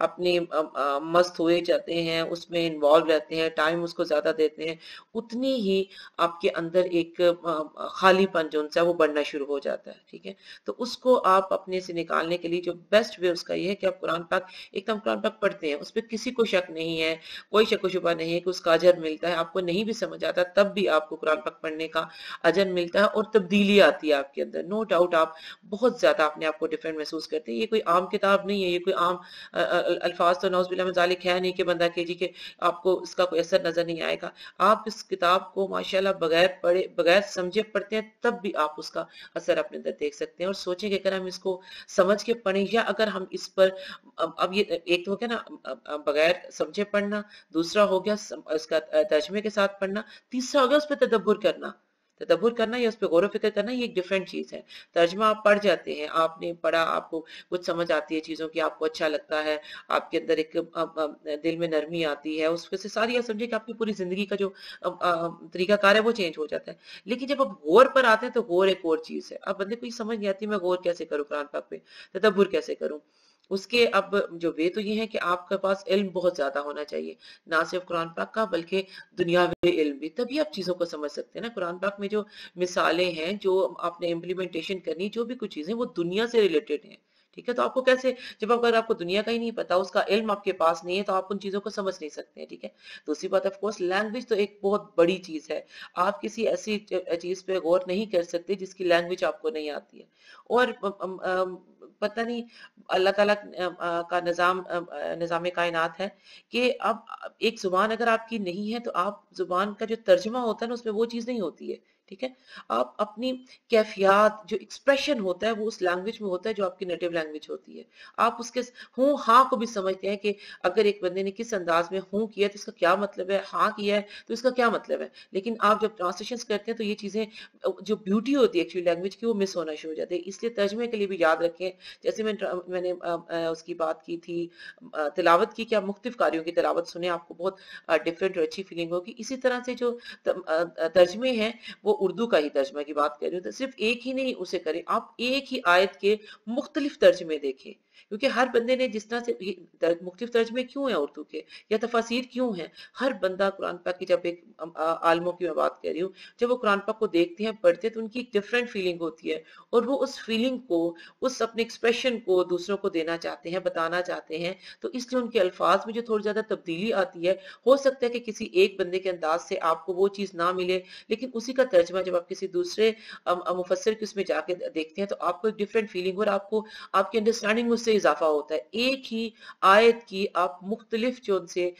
اپنی مست ہوئے جاتے ہیں، اس میں انوالو رہتے ہیں، ٹائم اس کو زیادہ دیتے ہیں، اتنی ہی آپ کے اندر ایک خالی پن جو ہے وہ بڑھنا شروع ہو جاتا ہے. ٹھیک ہے، تو اس کو آپ اپنے سے نکالنے کے لیے جو بیسٹ وے اس کا یہ ہے کہ آپ قرآن پاک ایک دم قرآن پاک پڑھتے ہیں، اس پہ کسی کو شک نہیں ہے، کوئی شک و شبہ نہیں ہے کہ اس کا اجر ملتا ہے. آپ کو نہیں بھی سمجھ آتا تب بھی آپ کو قرآن پاک پڑھنے کا اجر ملتا ہے اور تبدیلی آتی ہے آپ کے اندر. نو ڈاؤٹ آپ بہت زیادہ اپنے آپ کو ڈیفرنٹ محسوس کرتے ہیں. یہ کوئی عام کتاب نہیں ہے، یہ کوئی عام الفاظ تو نعوذ باللہ من ذالک ہے نہیں کہ بندہ کہ جی کہ آپ کو اس کا کوئی اثر نظر نہیں آئے گا. آپ اس کتاب کو ماشاءاللہ بغیر پڑھے بغیر سمجھے پڑھتے ہیں تب بھی آپ اس کا اثر اپنے اندر دیکھ سکتے ہیں. اور سوچیں کہ اگر ہم اس کو سمجھ کے پڑھیں یا اگر ہم اس پر اب یہ ایک تو ہو گیا نا بغیر سمجھے پڑھنا، دوسرا ہو گیا اس کا ترجمے کے ساتھ پڑھنا، تیسرا ہو گیا اس پہ تدبر کرنا یا اس پہ غور و فکر کرنا. یہ ایک ڈیفرنٹ چیز ہے. ترجمہ آپ پڑھ جاتے ہیں، آپ نے پڑھا، آپ کو کچھ سمجھ آتی ہے چیزوں کی، آپ کو اچھا لگتا ہے، آپ کے اندر ایک دل میں نرمی آتی ہے، اس سے ساری آپ سمجھے کہ آپ کی پوری زندگی کا جو طریقہ کار ہے وہ چینج ہو جاتا ہے. لیکن جب آپ غور پر آتے ہیں تو غور ایک اور چیز ہے. اب بندے کو یہ سمجھ نہیں آتی میں غور کیسے کروں قرآن پاک پہ، تدبر کیسے کروں. اس کے اب جو وے تو یہ ہے کہ آپ کے پاس علم بہت زیادہ ہونا چاہیے، نہ صرف قرآن پاک کا بلکہ دنیاوی علم بھی، تبھی آپ چیزوں کو سمجھ سکتے ہیں نا. قرآن پاک میں جو مثالیں ہیں، جو آپ نے امپلیمنٹیشن کرنی، جو بھی کچھ چیزیں وہ دنیا سے ریلیٹڈ ہیں. ٹھیک ہے، تو آپ کو کیسے، جب اگر آپ کو دنیا کا ہی نہیں پتا، اس کا علم آپ کے پاس نہیں ہے، تو آپ ان چیزوں کو سمجھ نہیں سکتے ہیں. ٹھیک ہے، دوسری بات آف کورس لینگویج تو ایک بہت بڑی چیز ہے. آپ کسی ایسی چیز پہ غور نہیں کر سکتے جس کی لینگویج آپ کو نہیں آتی ہے. اور پتہ نہیں اللہ تعالیٰ کا نظام کائنات ہے کہ اب ایک زبان اگر آپ کی نہیں ہے تو آپ زبان کا جو ترجمہ ہوتا ہے نا اس میں وہ چیز نہیں ہوتی ہے. ٹھیک ہے، آپ اپنی کیفیات جو ایکسپریشن ہوتا ہے وہ اس لینگویج میں ہوتا ہے جو آپ کی نیٹو لینگویج ہوتی ہے. آپ اس کے ہوں ہاں کو بھی سمجھتے ہیں کہ اگر ایک بندے نے کس انداز میں ہوں کیا تو اس کا کیا مطلب ہے، ہاں کیا ہے تو اس کا کیا مطلب ہے. لیکن آپ جب ٹرانسلیشن کرتے ہیں تو یہ چیزیں جو بیوٹی ہوتی ہے ایکچولی لینگویج کی وہ مس ہونا شروع ہو جاتی ہے. اس لیے ترجمے کے لیے بھی یاد رکھیں، جیسے میں نے اس کی بات کی تھی تلاوت کی کہ آپ مختلف قاریوں کی تلاوت سنیں، آپ کو بہت ڈیفرنٹ اور اچھی فیلنگ ہوگی. اسی طرح سے جو ترجمے ہیں وہ اردو کا ہی ترجمہ کی بات کر رہی ہوں تو صرف ایک ہی نہیں اسے کریں، آپ ایک ہی آیت کے مختلف ترجمے دیکھیں. کیونکہ ہر بندے نے جس طرح سے مختلف ترجمے کیوں ہیں اردو کے یا تفاسیر کیوں ہیں، ہر بندہ قرآن پاک کی، جب ایک عالموں کی میں بات کر رہی ہوں، جب وہ قرآن پاک کو دیکھتے ہیں پڑھتے ہیں تو ان کی ایک ڈفرینٹ فیلنگ ہوتی ہے اور وہ اس فیلنگ کو، اس اپنے ایکسپریشن کو دوسروں کو دینا چاہتے ہیں، بتانا چاہتے ہیں. تو اس لیے ان کے الفاظ میں جو تھوڑی زیادہ تبدیلی آتی ہے، ہو سکتا ہے کہ کسی ایک بندے کے انداز سے آپ کو وہ چیز نہ ملے، لیکن اسی کا ترجمہ جب آپ کسی دوسرے مفسر کے اس میں جا کے دیکھتے ہیں تو آپ کو ایک ڈفرینٹ فیلنگ اور آپ کو آپ کی انڈرسٹینڈنگ میں اس سے اضافہ ہوتا ہے. ایک ہی آیت کی آپ مختلف جو ان سے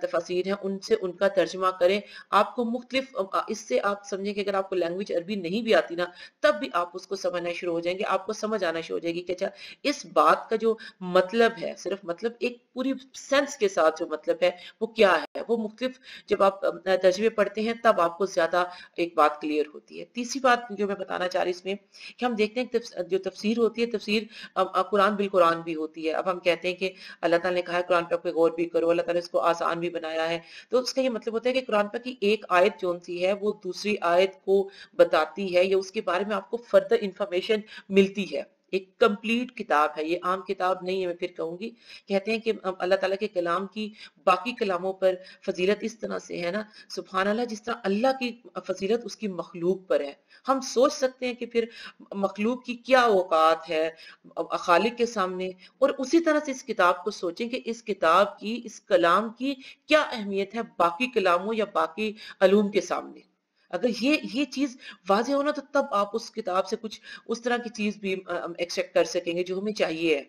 تفاسیر ہیں ان سے ان کا ترجمہ کریں، آپ کو مختلف اس سے آپ سمجھیں کہ اگر آپ کو لینگویج عربی نہیں بھی آتی نا تب بھی آپ اس کو سمجھنا شروع ہو جائیں گے، آپ کو سمجھ آنا شروع ہو جائے گی کہ اچھا اس بات کا جو مطلب ہے، صرف مطلب ایک پوری سینس کے ساتھ جو مطلب ہے وہ کیا ہے. وہ مختلف جب آپ ترجمے پڑھتے ہیں تب آپ کو زیادہ ایک بات کلیئر ہوتی ہے. تیسری بات جو میں بتانا چاہ رہی اس میں کہ ہم دیکھتے ہیں کہ جو تفسیر ہوتی ہے، تفسیر قرآن بالقرآن بھی ہوتی ہے. اب ہم کہتے ہیں کہ اللہ تعالیٰ نے کہا ہے قرآن پاک پہ غور بھی کرو، اللہ تعالیٰ نے اس کو آسان بھی بنایا ہے، تو اس کا یہ مطلب ہوتا ہے کہ قرآن پاک کی ایک آیت جون سی ہے وہ دوسری آیت کو بتاتی ہے یا اس کے بارے میں آپ کو فردر انفارمیشن ملتی ہے. ایک کمپلیٹ کتاب ہے، یہ عام کتاب نہیں ہے. میں پھر کہوں گی، کہتے ہیں کہ اللہ تعالیٰ کے کلام کی باقی کلاموں پر فضیلت اس طرح سے ہے نا، سبحان اللہ، جس طرح اللہ کی فضیلت اس کی مخلوق پر ہے. ہم سوچ سکتے ہیں کہ پھر مخلوق کی کیا اوقات ہے خالق کے سامنے، اور اسی طرح سے اس کتاب کو سوچیں کہ اس کتاب کی، اس کلام کی کیا اہمیت ہے باقی کلاموں یا باقی علوم کے سامنے. اگر یہ چیز واضح ہونا تو تب آپ اس کتاب سے کچھ اس طرح کی چیز بھی ایکسپیکٹ کر سکیں گے جو ہمیں چاہیے ہے.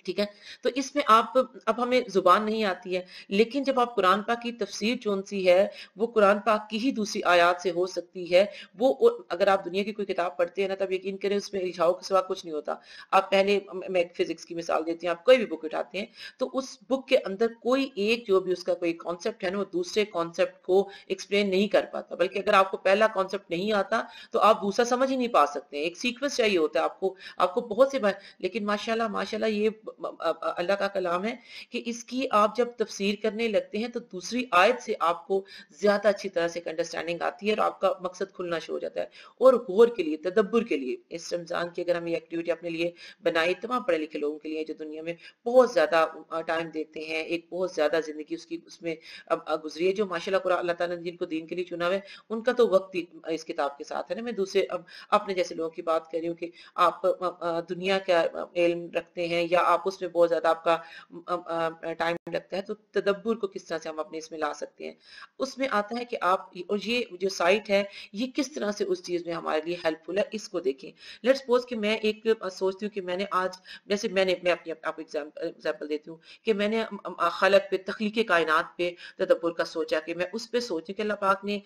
ٹھیک ہے، تو اس میں آپ، اب ہمیں زبان نہیں آتی ہے لیکن جب آپ قرآن پاک کی تفسیر جون سی ہے وہ قرآن پاک کی ہی دوسری آیات سے ہو سکتی ہے. وہ اگر آپ دنیا کی کوئی کتاب پڑھتے ہیں نا تب یقین کریں اس میں الجھاؤ کے سوا کچھ نہیں ہوتا. آپ پہلے، میں ایک فزکس کی مثال دیتی ہوں، آپ کوئی بھی بک اٹھاتے ہیں تو اس بک کے اندر کوئی ایک جو بھی اس کا کوئی کانسیپٹ ہے نا وہ دوسرے کانسیپٹ کو ایکسپلین نہیں کر پاتا، بلکہ اگر آپ کو پہلا کانسیپٹ نہیں آتا تو آپ دوسرا سمجھ ہی نہیں پا سکتے. ایک سیکوینس چاہیے ہوتا ہے آپ کو بہت سے لیکن ماشاءاللہ یہ اللہ کا کلام ہے کہ اس کی آپ جب تفسیر کرنے لگتے ہیں تو دوسری آیت سے آپ کو زیادہ اچھی طرح سے انڈرسٹینڈنگ آتی ہے اور آپ کا مقصد کھلنا شروع ہو جاتا ہے. اور غور کے لیے، تدبر کے لیے اس رمضان کی اگر ہم یہ ایکٹیویٹی اپنے لیے بنائی، تمام پڑھے لکھے لوگوں کے لیے جو دنیا میں بہت زیادہ ٹائم دیتے ہیں، ایک بہت زیادہ زندگی اس میں گزری ہے، جو ماشاء اللہ قرآن اللہ تعالیٰ نے جن کو دین کے لیے چنا ہے ان کا تو وقت ہی اس کتاب کے ساتھ ہے نا. میں دوسرے اب اپنے جیسے لوگوں کی بات کر رہی ہوں کہ آپ دنیا کا علم رکھتے ہیں یا آپ اس میں بہت زیادہ آپ کا ٹائم لگتا ہے، تو تدبر کو کس طرح سے ہم اپنے اس میں لا سکتے ہیں. اس میں آتا ہے کہ آپ اور یہ جو سائٹ ہے یہ کس طرح سے اس چیز میں ہمارے لیے ہیلپ فل ہے، اس کو دیکھیں. لیٹس سپوز کہ میں ایک سوچتی ہوں کہ میں نے آج جیسے میں اپنی آپ ایگزامپل دیتی ہوں کہ میں نے خلق پہ، تخلیق کائنات پہ تدبر کا سوچا کہ میں اس پہ سوچوں کہ اللہ پاک نے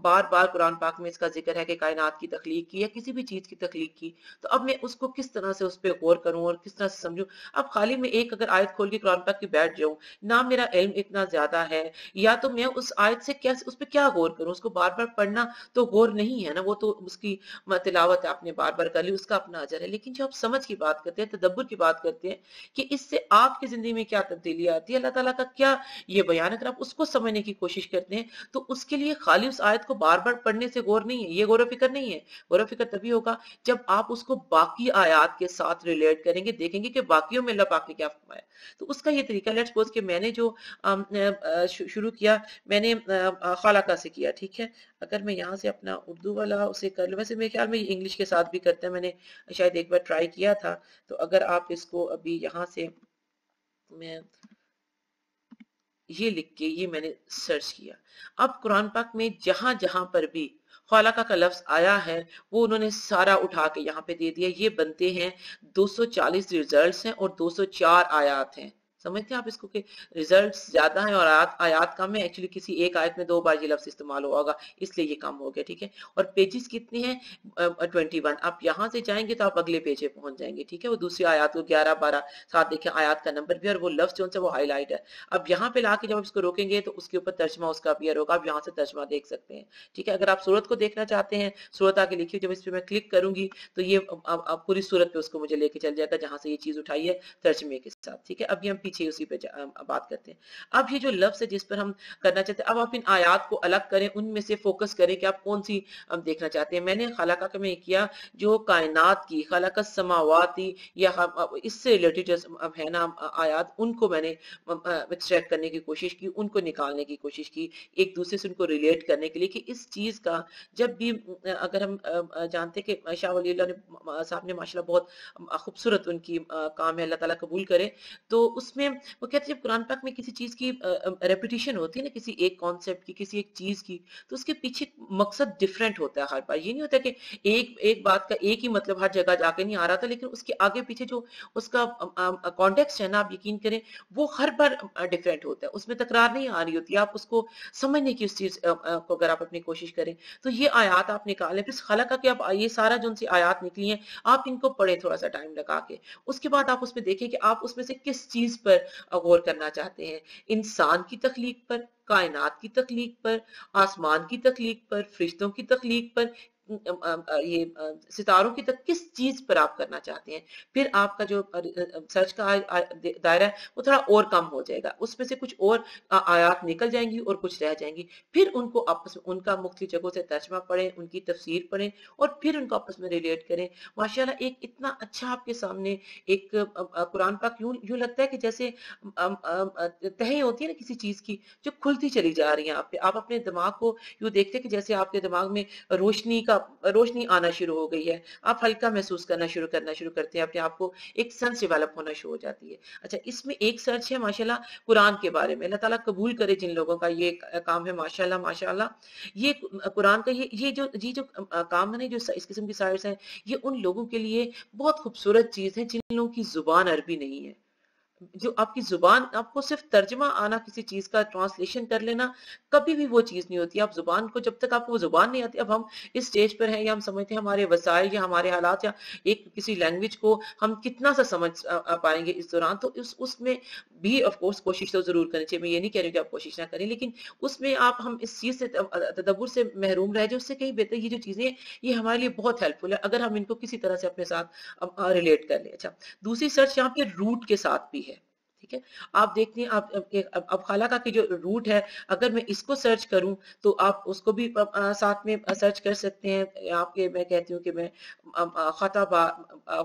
بار بار قرآن پاک میں اس کا ذکر ہے کہ کائنات کی تخلیق کی یا کسی بھی چیز کی تخلیق کی، تو اب میں اس کو کس طرح سے اس پہ غور کروں اور کس طرح سے سمجھوں. اب خالی میں ایک اگر آیت کھول کے قرآن پاک کی بیٹھ جاؤں، نہ میرا علم اتنا زیادہ ہے، یا تو میں اس آیت سے کیسے اس پہ کیا غور کروں. اس کو بار بار پڑھنا تو غور نہیں ہے نا، وہ تو اس کی تلاوت آپ نے بار بار کر لی، اس کا اپنا اجر ہے. لیکن جو آپ سمجھ کی بات کرتے ہیں، تدبر کی بات کرتے ہیں کہ اس سے آپ کی زندگی میں کیا تبدیلی آتی ہے، اللہ تعالیٰ کا کیا یہ بیان، اگر آپ اس کو سمجھنے کی کوشش کرتے ہیں تو اس کے لیے خالی اس آیت کو بار بار پڑھنے سے غور نہیں ہے، یہ غور و فکر نہیں ہے. غور و فکر تبھی ہوگا جب آپ اس کو باقی آیات کے ساتھ ریلیٹ کریں گے، دیکھیں گے کہ باقیوں میں اللہ پاک نے کیا فرمایا. تو اس کا یہ طریقہ، لیٹس سپوز کہ میں نے جو شروع کیا، میں نے خالقہ سے کیا، ٹھیک ہے. اگر میں یہاں سے اپنا اردو والا اسے کر لوں، ویسے میرے خیال میں انگلش کے ساتھ بھی کرتے ہیں، میں نے شاید ایک بار ٹرائی کیا تھا. تو اگر آپ اس کو ابھی یہاں سے میں یہ لکھ کے یہ میں نے سرچ کیا، اب قرآن پاک میں جہاں جہاں پر بھی خالقہ کا لفظ آیا ہے وہ انہوں نے سارا اٹھا کے یہاں پہ دے دیا. یہ بنتے ہیں 240 ریزلٹس ہیں اور 204 آیات ہیں. سمجھتے ہیں آپ اس کو کہ ریزلٹس زیادہ ہیں اور آیات کم ہے. ایکچولی کسی ایک آیت میں 2 بار یہ لفظ استعمال ہوا ہوگا، اس لیے یہ کم ہو گیا، ٹھیک ہے. اور پیجز کتنے ہیں؟ 21. آپ یہاں سے جائیں گے تو آپ اگلے پیج پہ پہنچ جائیں گے، ٹھیک ہے. وہ دوسری آیات کو 11 12 ساتھ دیکھیں، آیات کا نمبر بھی اور وہ لفظ جو وہ ہائی لائٹ ہے. اب یہاں پہ لا کے جب آپ اس کو روکیں گے تو اس کے اوپر ترجمہ اس کا اپیئر ہوگا، آپ یہاں سے ترجمہ دیکھ سکتے ہیں، ٹھیک ہے. اگر آپ صورت کو دیکھنا چاہتے ہیں، صورت آ کے لکھی، جب اس پہ میں کلک کروں گی تو یہ پوری صورت پہ اس کو مجھے لے کے چل جائے گا جہاں سے یہ چیز اٹھائی ہے ترجمے کے ساتھ، ٹھیک ہے. اب یہ ہم پیچھے اسی پہ بات کرتے ہیں. اب یہ جو لفظ ہے جس پر ہم کرنا چاہتے ہیں، اب آپ ان آیات کو الگ کریں، ان میں سے فوکس کریں کہ آپ کون سی دیکھنا چاہتے ہیں. میں نے خالقہ میں کیا جو کائنات کی، خلق السماواتی یا اس سے ریلیٹڈ جو ہے نا آیات، ان کو میں نے ایکسٹریکٹ کرنے کی کوشش کی، ان کو نکالنے کی کوشش کی، ایک دوسرے سے ان کو ریلیٹ کرنے کے لیے کہ اس چیز کا جب بھی اگر ہم جانتے کہ شاہ ولی اللہ صاحب نے ماشاءاللہ بہت خوبصورت ان کی کام ہے، اللہ تعالیٰ قبول کرے. تو اس میں وہ کہتے ہیں جب قرآن پاک میں کسی چیز کی ریپیٹیشن ہوتی ہے نا، کسی ایک کانسیپٹ کی، کسی ایک چیز کی، تو اس کے پیچھے مقصد ڈیفرنٹ ہوتا ہے ہر بار. یہ نہیں ہوتا کہ ایک بات کا ایک ہی مطلب ہر جگہ جا کے نہیں آ رہا تھا، لیکن اس کے آگے پیچھے جو اس کا کانٹیکسٹ ہے نا، آپ یقین کریں وہ ہر بار ڈیفرنٹ ہوتا ہے، اس میں تکرار نہیں آ رہی ہوتی. آپ اس کو سمجھنے کی اس چیز کو اگر آپ اپنی کوشش کریں تو یہ آیات آپ نکالیں. پھر خلقہ کہ اب یہ سارا جو ان سے آیات نکلی ہیں آپ ان کو پڑھیں تھوڑا سا ٹائم لگا کے. اس کے بعد آپ اس میں دیکھیں کہ آپ اس میں سے کس چیز پر غور کرنا چاہتے ہیں. انسان کی تخلیق پر، کائنات کی تخلیق پر، آسمان کی تخلیق پر، فرشتوں کی تخلیق پر، یہ ستاروں کی کس چیز پر آپ کرنا چاہتے ہیں. پھر آپ کا جو سرچ کا دائرہ ہے وہ تھوڑا اور کم ہو جائے گا، اس میں سے کچھ اور آیات نکل جائیں گی اور کچھ رہ جائیں گی. پھر ان کو آپس میں ان کا مختلف جگہوں سے ترجمہ پڑھیں، ان کی تفسیر پڑھیں اور پھر ان کو آپس میں ریلیٹ کریں. ماشاءاللہ ایک اتنا اچھا آپ کے سامنے ایک قرآن پاک یوں لگتا ہے کہ جیسے تہیں ہوتی ہے نا کسی چیز کی جو کھلتی چلی جا رہی ہیں. آپ اپنے دماغ کو یوں دیکھتے کہ جیسے آپ کے دماغ میں روشنی آنا شروع ہو گئی ہے، آپ ہلکا محسوس کرنا شروع کرتے ہیں، اپنے آپ کو ایک سینس ڈیولپ ہونا شروع ہو جاتی ہے. اچھا، اس میں ایک سرچ ہے ماشاءاللہ قرآن کے بارے میں. اللہ تعالیٰ قبول کرے جن لوگوں کا یہ کام ہے، ماشاءاللہ یہ قرآن کا یہ جو کام ہے نا، جو اس قسم کی سائٹس ہیں، یہ ان لوگوں کے لیے بہت خوبصورت چیز ہے جن لوگوں کی زبان عربی نہیں ہے. جو آپ کی زبان، آپ کو صرف ترجمہ آنا کسی چیز کا، ٹرانسلیشن کر لینا کبھی بھی وہ چیز نہیں ہوتی. آپ زبان کو جب تک آپ کو وہ زبان نہیں آتی، اب ہم اس سٹیج پر ہیں یا ہم سمجھتے ہیں ہمارے وسائل یا ہمارے حالات یا ایک کسی لینگویج کو ہم کتنا سا سمجھ پائیں گے اس دوران، تو اس میں بھی آف کورس کوشش تو ضرور کرنی چاہیے، میں یہ نہیں کہہ رہی ہوں کہ آپ کوشش نہ کریں، لیکن اس میں ہم اس چیز سے تدبر سے محروم رہ جائیں، اس سے کہیں بہتر یہ جو چیزیں ہیں یہ ہمارے لیے بہت ہیلپ فل ہے اگر ہم ان کو کسی طرح سے اپنے ساتھ ریلیٹ کر لیں. اچھا، دوسری سرچ یہاں پہ روٹ کے ساتھ بھی ہے. ٹھیک ہے، آپ دیکھتے ہیں اب خالقہ کی جو روٹ ہے، اگر میں اس کو سرچ کروں تو آپ اس کو بھی ساتھ میں سرچ کر سکتے ہیں. آپ کے میں کہتی ہوں کہ میں خطبہ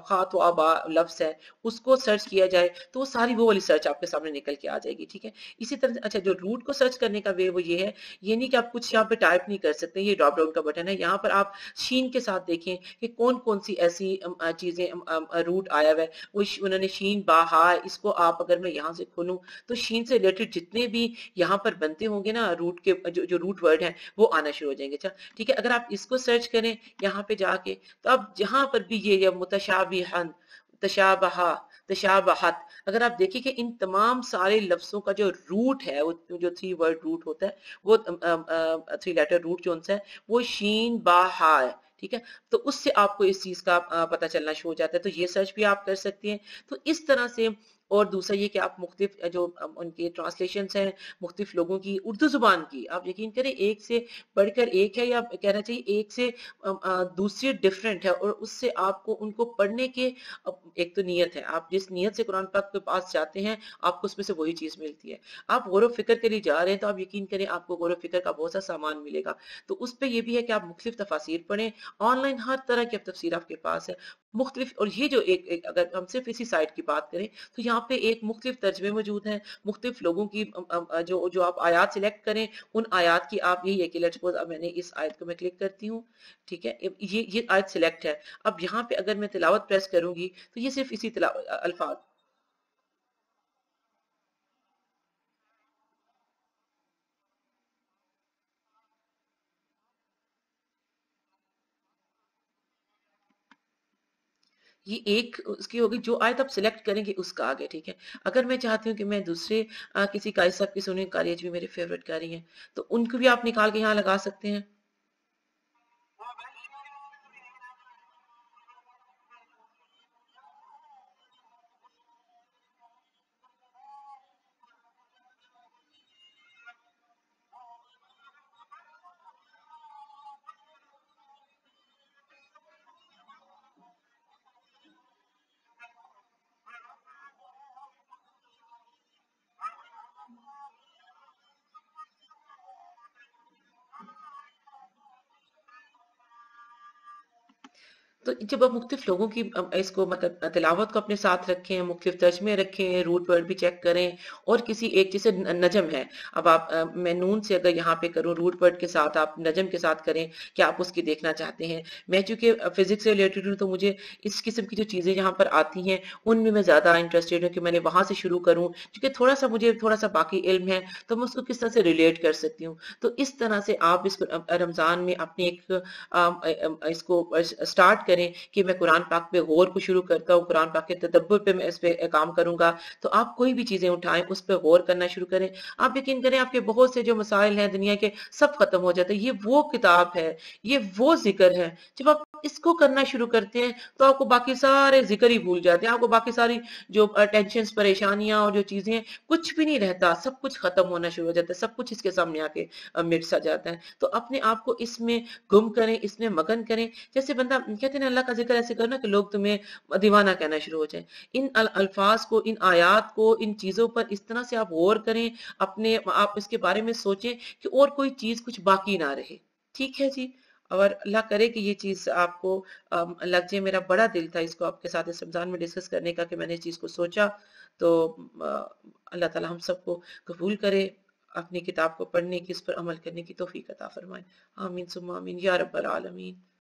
خاتوابا لفظ ہے اس کو سرچ کیا جائے تو وہ ساری وہ والی سرچ آپ کے سامنے نکل کے آ جائے گی. ٹھیک ہے، اسی طرح اچھا جو روٹ کو سرچ کرنے کا وے وہ یہ ہے، یہ نہیں کہ آپ کچھ یہاں پہ ٹائپ نہیں کر سکتے، یہ ڈراپ ڈاؤن کا بٹن ہے، یہاں پر آپ شین کے ساتھ دیکھیں کہ کون کون سی ایسی چیزیں روٹ آیا ہوا ہے. وہ انہوں نے شین با ہا، اس کو آپ اگر میں یہاں سے کھولوں تو شین سے ریلیٹڈ جتنے بھی یہاں پر بنتے ہوں گے نا روٹ کے جو روٹ ورڈ ہیں وہ آنا شروع ہو جائیں گے. اچھا ٹھیک ہے، اگر آپ اس کو سرچ کریں یہاں پہ جا کے تو اب جہاں پر بھی یہ متشابہن، تشابہا، تشابہت، اگر آپ دیکھیں کہ ان تمام سارے لفظوں کا جو روٹ ہے، وہ جو 3 ورڈ روٹ ہوتا ہے، وہ 3 لیٹر روٹ جو ان سے ہے وہ شین با ہا ہے. ٹھیک ہے، تو اس سے آپ کو اس چیز کا پتہ چلنا شروع ہو جاتا ہے، تو یہ سرچ بھی آپ کر سکتے ہیں. تو اس طرح سے، اور دوسرا یہ کہ آپ مختلف جو ان کے ٹرانسلیشنز ہیں مختلف لوگوں کی اردو زبان کی، آپ یقین کریں ایک سے بڑھ کر ایک ہے، یا کہنا چاہیے ایک سے دوسری ڈیفرنٹ ہے، اور اس سے آپ کو ان کو پڑھنے کے ایک تو نیت ہے، آپ جس نیت سے قرآن پاک کے پاس جاتے ہیں آپ کو اس میں سے وہی چیز ملتی ہے. آپ غور و فکر کے لیے جا رہے ہیں تو آپ یقین کریں آپ کو غور و فکر کا بہت سا سامان ملے گا. تو اس پہ یہ بھی ہے کہ آپ مختلف تفاسیر پڑھیں، آن لائن ہر طرح کی اب تفسیر آپ کے پاس ہے مختلف. اور یہ جو ایک اگر ہم صرف اسی سائٹ کی بات کریں تو یہاں پہ ایک مختلف ترجمے موجود ہیں مختلف لوگوں کی، جو آپ آیات سلیکٹ کریں ان آیات کی، آپ یہی ہے کہ لیٹس سپوز اب میں نے اس آیت کو میں کلک کرتی ہوں. ٹھیک ہے، یہ آیت سلیکٹ ہے، اب یہاں پہ اگر میں تلاوت پریس کروں گی تو یہ صرف اسی الفاظ. یہ ایک اس کی ہوگی جو آیت آپ سلیکٹ کریں گے اس کا آگے. ٹھیک ہے، اگر میں چاہتی ہوں کہ میں دوسرے کسی قاری صاحب کی سنیں، قاری بھی میرے فیوریٹ قاری ہیں، تو ان کو بھی آپ نکال کے یہاں لگا سکتے ہیں. تو جب آپ مختلف لوگوں کی اس کو مطلب تلاوت کو اپنے ساتھ رکھیں، مختلف ترجمے رکھیں، روٹ ورڈ بھی چیک کریں، اور کسی ایک جیسے نجم ہے، اب آپ میں نون سے اگر یہاں پہ کروں روٹ ورڈ کے ساتھ آپ نجم کے ساتھ کریں کہ آپ اس کی دیکھنا چاہتے ہیں. میں چونکہ فزکس سے ریلیٹڈ ہوں تو مجھے اس قسم کی جو چیزیں یہاں پر آتی ہیں ان میں زیادہ انٹرسٹیڈ ہوں کہ میں نے وہاں سے شروع کروں، کیونکہ مجھے تھوڑا سا باقی علم ہے تو میں اس کو کس طرح سے ریلیٹ کر سکتی ہوں. تو اس طرح سے آپ اس رمضان میں اپنی ایک اس کو سٹارٹ کریں کہ میں قرآن پاک پہ غور کو شروع کرتا ہوں، قرآن پاک کے تدبر پہ میں اس پہ کام کروں گا. تو آپ کوئی بھی چیزیں اٹھائیں اس پہ غور کرنا شروع کریں، آپ یقین کریں آپ کے بہت سے جو مسائل ہیں دنیا کے سب ختم ہو جاتے ہیں. یہ وہ کتاب ہے، یہ وہ ذکر ہے، جب آپ اس کو کرنا شروع کرتے ہیں تو آپ کو باقی سارے ذکر ہی بھول جاتے ہیں، آپ کو باقی ساری جو ٹینشنز، پریشانیاں اور جو چیزیں ہیں کچھ بھی نہیں رہتا، سب کچھ ختم ہونا شروع ہو جاتا ہے، سب کچھ اس کے سامنے آ کے مٹ سا جاتا ہے. تو اپنے آپ کو اس میں گم کریں، اس میں مگن کریں. جیسے بندہ کہتے ہیں نا اللہ کا ذکر ایسے کرنا کہ لوگ تمہیں دیوانہ کہنا شروع ہو جائیں. ان الفاظ کو، ان آیات کو، ان چیزوں پر اس طرح سے آپ غور کریں، اپنے آپ اس کے بارے میں سوچیں کہ اور کوئی چیز کچھ باقی نہ رہے. ٹھیک ہے جی، اور اللہ کرے کہ یہ چیز آپ کو لگ جائے. میرا بڑا دل تھا اس کو آپ کے ساتھ اس رمضان میں ڈسکس کرنے کا کہ میں نے اس چیز کو سوچا. تو اللہ تعالی ہم سب کو قبول کرے، اپنی کتاب کو پڑھنے کی، اس پر عمل کرنے کی توفیق عطا فرمائے. آمین ثم آمین یا رب العالمین.